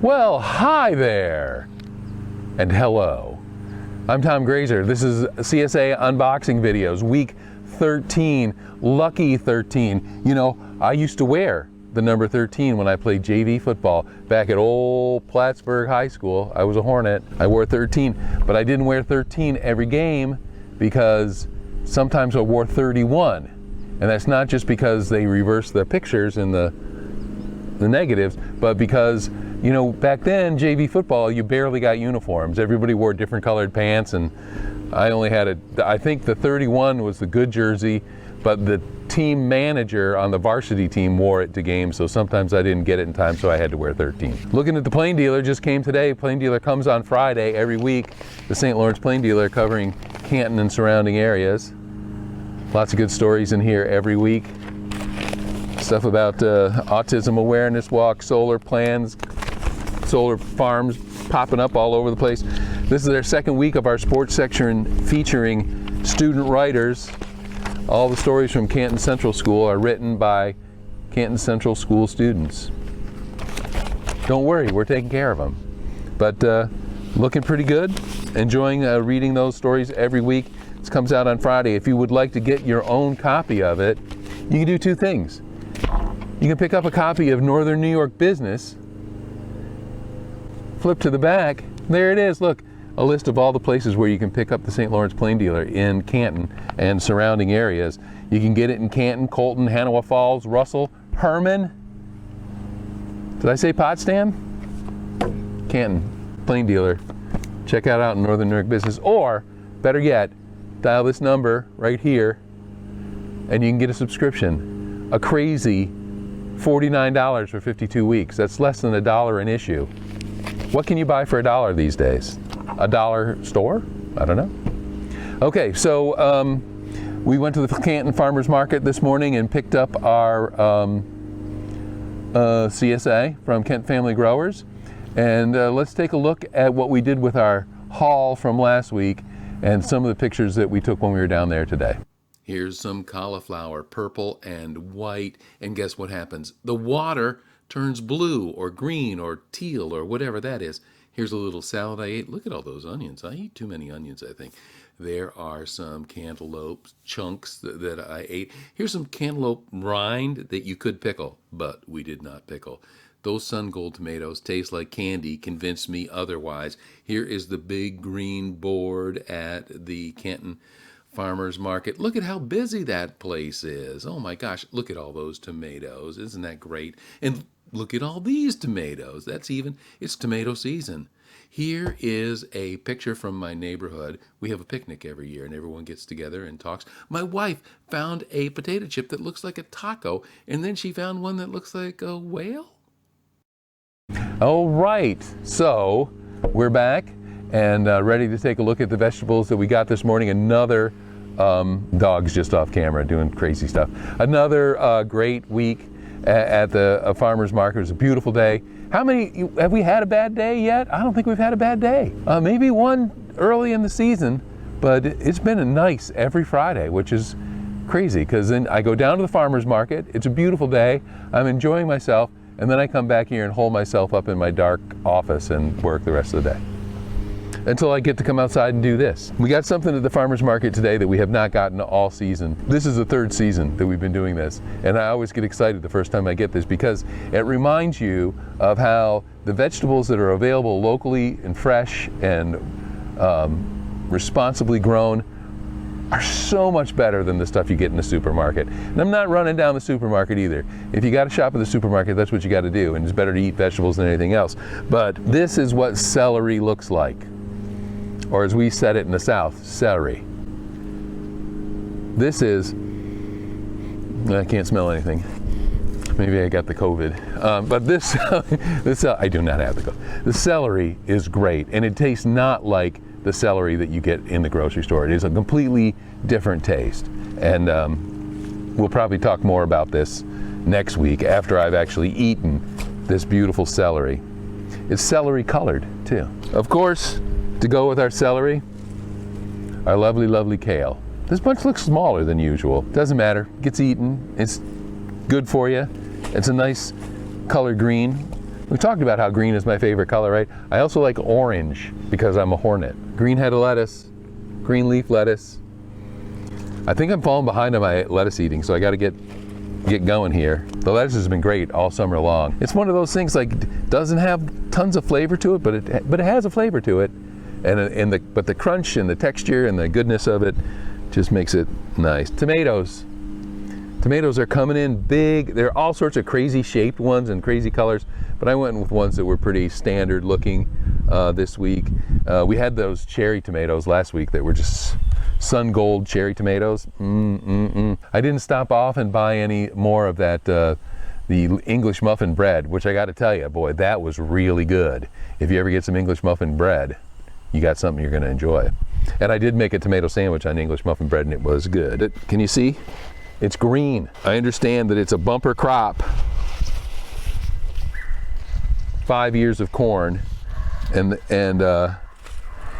Well, hi there, and hello. I'm Tom Graser. This is CSA unboxing videos, week 13, lucky 13. You know, I used to wear the number 13 when I played JV football back at old Plattsburgh High School. I was a Hornet. I wore 13, but I didn't wear 13 every game because sometimes I wore 31. And that's not just because they reversed the pictures in the negatives, but because, you know, back then, JV football, you barely got uniforms. Everybody wore different colored pants, and I only had I think the 31 was the good jersey, but the team manager on the varsity team wore it to games, so sometimes I didn't get it in time, so I had to wear 13. Looking at the Plain Dealer, just came today. Plain Dealer comes on Friday every week. The St. Lawrence Plain Dealer covering Canton and surrounding areas. Lots of good stories in here every week. Stuff about autism awareness walk, solar plans, solar farms popping up all over the place. This is our second week of our sports section featuring student writers. All the stories from Canton Central School are written by Canton Central School students. Don't worry, we're taking care of them. But looking pretty good. Enjoying reading those stories every week. This comes out on Friday. If you would like to get your own copy of it, you can do two things. You can pick up a copy of Northern New York Business, flip to the back, there it is, look, a list of all the places where you can pick up the St. Lawrence Plain Dealer in Canton and surrounding areas. You can get it in Canton, Colton, Hanawa Falls, Russell, Herman. Did I say Potsdam? Canton, Plain Dealer. Check that out in Northern New York Business, or better yet, dial this number right here and you can get a subscription. A crazy $49 for 52 weeks. That's less than $1 an issue. What can you buy for $1 these days? A dollar store? I don't know. Okay, so we went to the Canton Farmers Market this morning and picked up our CSA from Kent Family Growers. And let's take a look at what we did with our haul from last week and some of the pictures that we took when we were down there today. Here's some cauliflower, purple and white, and guess what happens? The water turns blue or green or teal or whatever that is. Here's a little salad I ate. Look at all those onions. I eat too many onions, I think. There are some cantaloupe chunks that I ate. Here's some cantaloupe rind that you could pickle, but we did not pickle. Those Sun Gold tomatoes taste like candy, convinced me otherwise. Here is the big green board at the Canton Farmers Market. Look at how busy that place is. Oh my gosh, look at all those tomatoes. Isn't that great? And look at all these tomatoes. It's tomato season. Here is a picture from my neighborhood. We have a picnic every year and everyone gets together and talks. My wife found a potato chip that looks like a taco, and then she found one that looks like a whale. All right, so we're back and ready to take a look at the vegetables that we got this morning. Another dog's just off camera doing crazy stuff. Another great week at the farmer's market. It was a beautiful day. Have we had a bad day yet? I don't think we've had a bad day. Maybe one early in the season, but it's been a nice every Friday, which is crazy because then I go down to the farmer's market. It's a beautiful day. I'm enjoying myself, and then I come back here and hole myself up in my dark office and work the rest of the day until I get to come outside and do this. We got something at the farmer's market today that we have not gotten all season. This is the third season that we've been doing this, and I always get excited the first time I get this because it reminds you of how the vegetables that are available locally and fresh and responsibly grown are so much better than the stuff you get in the supermarket. And I'm not running down the supermarket either. If you got to shop at the supermarket, that's what you got to do, and it's better to eat vegetables than anything else. But this is what celery looks like. Or as we said it in the South, celery. This is, I can't smell anything. Maybe I got the COVID. But this, I do not have the COVID. The celery is great, and it tastes not like the celery that you get in the grocery store. It is a completely different taste. And we'll probably talk more about this next week after I've actually eaten this beautiful celery. It's celery colored too. Of course, to go with our celery, our lovely, lovely kale. This bunch looks smaller than usual. Doesn't matter, gets eaten. It's good for you. It's a nice color green. We talked about how green is my favorite color, right? I also like orange because I'm a hornet. Green head of lettuce, green leaf lettuce. I think I'm falling behind on my lettuce eating, so I got to get going here. The lettuce has been great all summer long. It's one of those things, like, doesn't have tons of flavor to it, but it has a flavor to it, but the crunch and the texture and the goodness of it just makes it nice. Tomatoes are coming in big. There are all sorts of crazy shaped ones and crazy colors, but I went with ones that were pretty standard looking this week. We had those cherry tomatoes last week that were just sun gold cherry tomatoes. I didn't stop off and buy any more of that, the English muffin bread, which I got to tell you, boy, that was really good. If you ever get some English muffin bread, you got something you're going to enjoy. And I did make a tomato sandwich on English muffin bread, and it was good. Can you see? It's green. I understand that it's a bumper crop. 5 years of corn, and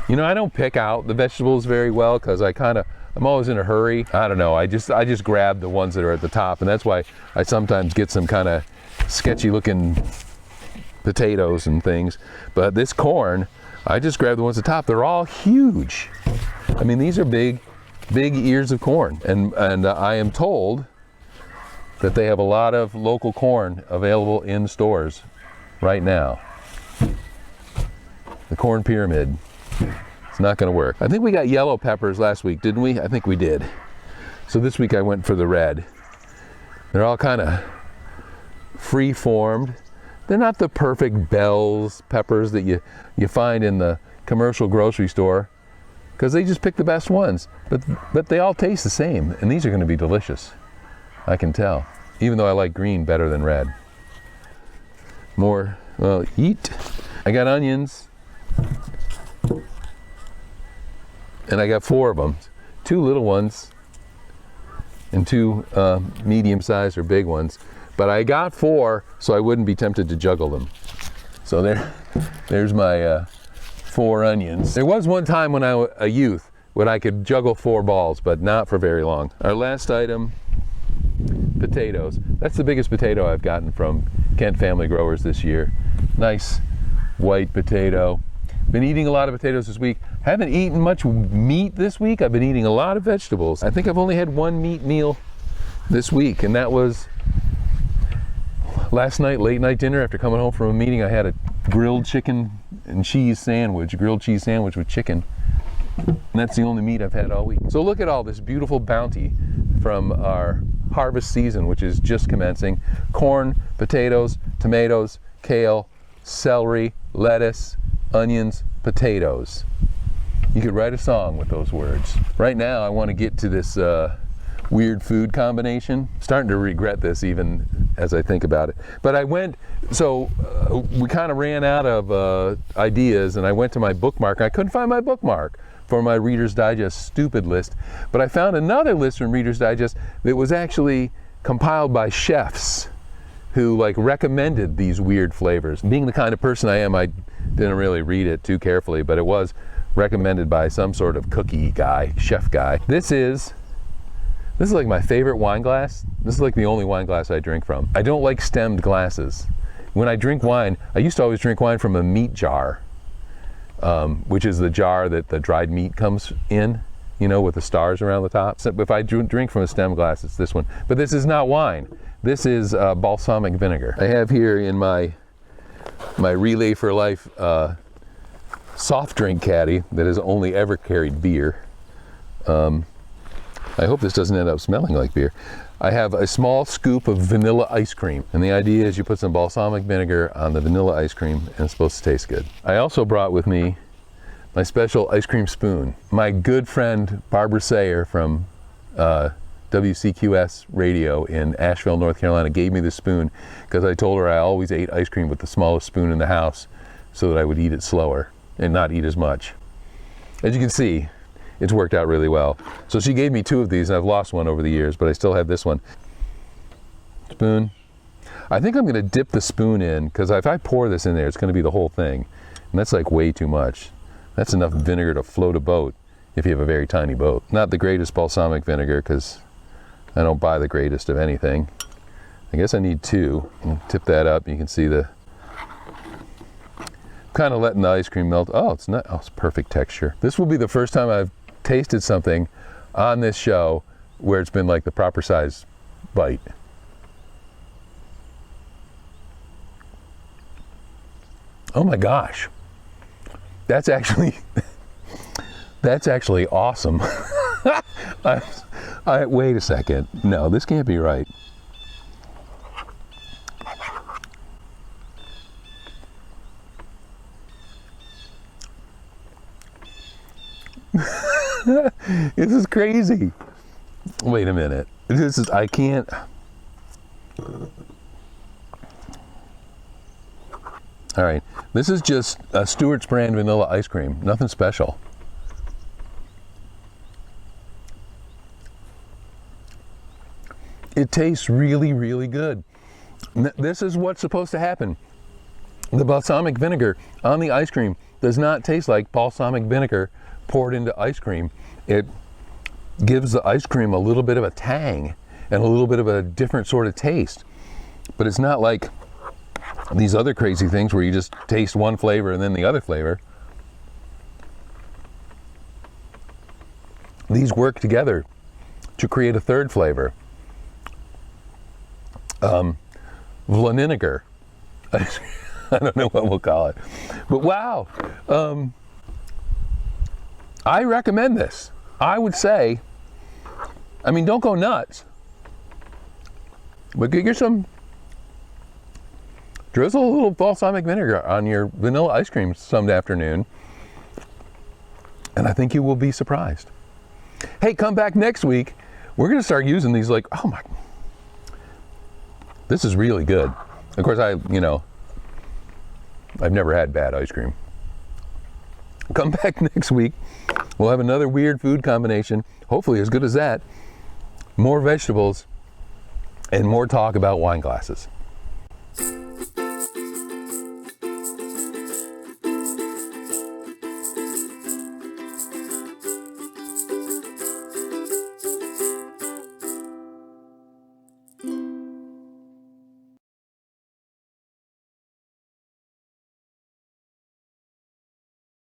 you know, I don't pick out the vegetables very well because I'm always in a hurry. I don't know, I just grab the ones that are at the top, and that's why I sometimes get some kind of sketchy looking potatoes and things. But this corn, I just grab the ones at the top. They're all huge. I mean, these are big ears of corn, and I am told that they have a lot of local corn available in stores right now. The corn pyramid. It's not going to work. I think we got yellow peppers last week, didn't we? I think we did. So this week I went for the red. They're all kind of free-formed. They're not the perfect Bell's peppers that you find in the commercial grocery store, because they just pick the best ones. But they all taste the same, and these are going to be delicious. I can tell, even though I like green better than red. More, well, eat. I got onions. And I got 4 of them, 2 little ones and 2 medium-sized or big ones. But I got 4 so I wouldn't be tempted to juggle them. So there's my 4 onions. There was one time when I was a youth when I could juggle 4 balls, but not for very long. Our last item, potatoes. That's the biggest potato I've gotten from Kent Family Growers this year. Nice white potato. Been eating a lot of potatoes this week. Haven't eaten much meat this week. I've been eating a lot of vegetables. I think I've only had 1 meat meal this week, and that was last night, late night dinner. After coming home from a meeting, I had a grilled chicken and cheese sandwich, grilled cheese sandwich with chicken. And that's the only meat I've had all week. So look at all this beautiful bounty from our harvest season, which is just commencing. Corn, potatoes, tomatoes, kale, celery, lettuce, onions, potatoes. You could write a song with those words. Right now, I want to get to this weird food combination. I'm starting to regret this even as I think about it. But we kind of ran out of ideas, and I went to my bookmark. I couldn't find my bookmark for my Reader's Digest stupid list, but I found another list from Reader's Digest that was actually compiled by chefs who recommended these weird flavors. Being the kind of person I am, I didn't really read it too carefully, but it was recommended by some sort of cookie guy, chef guy. This is like my favorite wine glass. This is like the only wine glass I drink from. I don't like stemmed glasses. When I drink wine, I used to always drink wine from a meat jar, which is the jar that the dried meat comes in, you know, with the stars around the top. So if I drink from a stemmed glass, it's this one. But this is not wine. This is balsamic vinegar. I have here in my Relay for Life soft drink caddy that has only ever carried beer. I hope this doesn't end up smelling like beer. I have a small scoop of vanilla ice cream, and the idea is you put some balsamic vinegar on the vanilla ice cream and it's supposed to taste good. I also brought with me my special ice cream spoon. My good friend Barbara Sayer from WCQS radio in Asheville, North Carolina gave me this spoon because I told her I always ate ice cream with the smallest spoon in the house so that I would eat it slower and not eat as much. As you can see, it's worked out really well. So she gave me 2 of these, and I've lost one over the years, but I still have this one. Spoon. I think I'm going to dip the spoon in, because if I pour this in there, it's going to be the whole thing. And that's like way too much. That's enough vinegar to float a boat if you have a very tiny boat. Not the greatest balsamic vinegar, because I don't buy the greatest of anything. I guess I need 2. I'll tip that up. You can see the kind of letting the ice cream melt. Oh, it's not. Oh, it's perfect texture. This will be the first time I've tasted something on this show where it's been like the proper size bite. Oh my gosh, that's actually awesome. Wait a second. No, this can't be right. This is crazy. Wait a minute. I can't. All right, this is just a Stewart's brand vanilla ice cream, nothing special. It tastes really, really good. This is what's supposed to happen. The balsamic vinegar on the ice cream does not taste like balsamic vinegar poured into ice cream. It gives the ice cream a little bit of a tang and a little bit of a different sort of taste. But it's not like these other crazy things where you just taste one flavor and then the other flavor. These work together to create a third flavor. Vinegar. I don't know what we'll call it. But wow. I recommend this. I would say, I mean, don't go nuts, but get some, drizzle a little balsamic vinegar on your vanilla ice cream some afternoon, and I think you will be surprised. Hey, come back next week. We're going to start using these like, oh my, this is really good. Of course, I've never had bad ice cream. Come back next week. We'll have another weird food combination, hopefully as good as that. More vegetables and more talk about wine glasses.